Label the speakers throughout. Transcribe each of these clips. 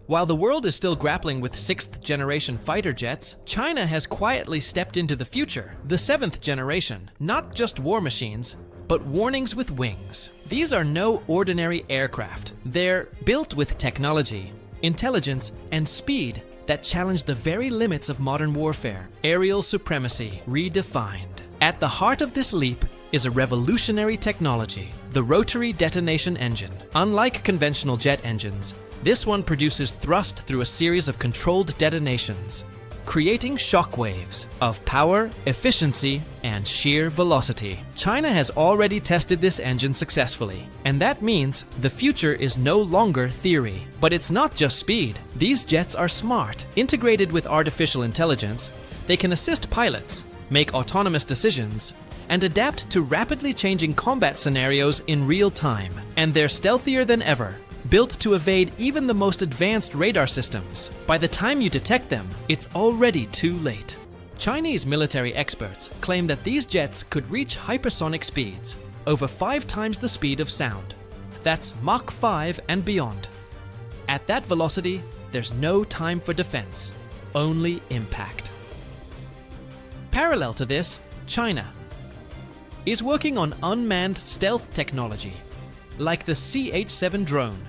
Speaker 1: While the world is still grappling with 6th-generation fighter jets, China has quietly stepped into the future, the 7th generation. Not just war machines, but warnings with wings. These are no ordinary aircraft. They're built with technology, intelligence, and speed that challenge the very limits of modern warfare. Aerial supremacy redefined. At the heart of this leap is a revolutionary technology, the rotary detonation engine. Unlike conventional jet engines, this one produces thrust through a series of controlled detonations, creating shockwaves of power, efficiency, and sheer velocity. China has already tested this engine successfully, and that means the future is no longer theory. But it's not just speed. These jets are smart. Integrated with artificial intelligence, they can assist pilots, make autonomous decisions, and adapt to rapidly changing combat scenarios in real time. And they're stealthier than ever, built to evade even the most advanced radar systems. By the time you detect them, it's already too late. Chinese military experts claim that these jets could reach hypersonic speeds, over 5 times the speed of sound. That's Mach 5 and beyond. At that velocity, there's no time for defense, only impact. Parallel to this, China is working on unmanned stealth technology, like the CH-7 drone.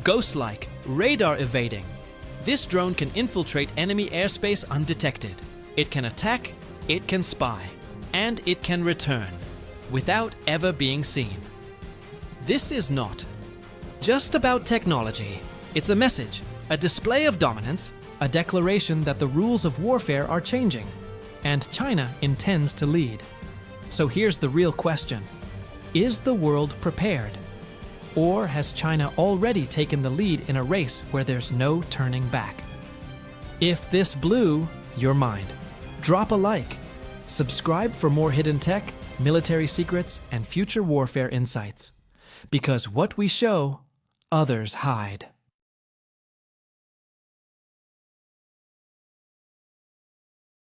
Speaker 1: Ghost-like, radar evading, this drone can infiltrate enemy airspace undetected. It can attack, it can spy, and it can return without ever being seen. This is not just about technology. It's a message, a display of dominance, a declaration that the rules of warfare are changing, and China intends to lead. So here's the real question. Is the world prepared? Or has China already taken the lead in a race where there's no turning back? If this blew your mind, drop a like, subscribe for more hidden tech, military secrets, and future warfare insights. Because what we show, others hide.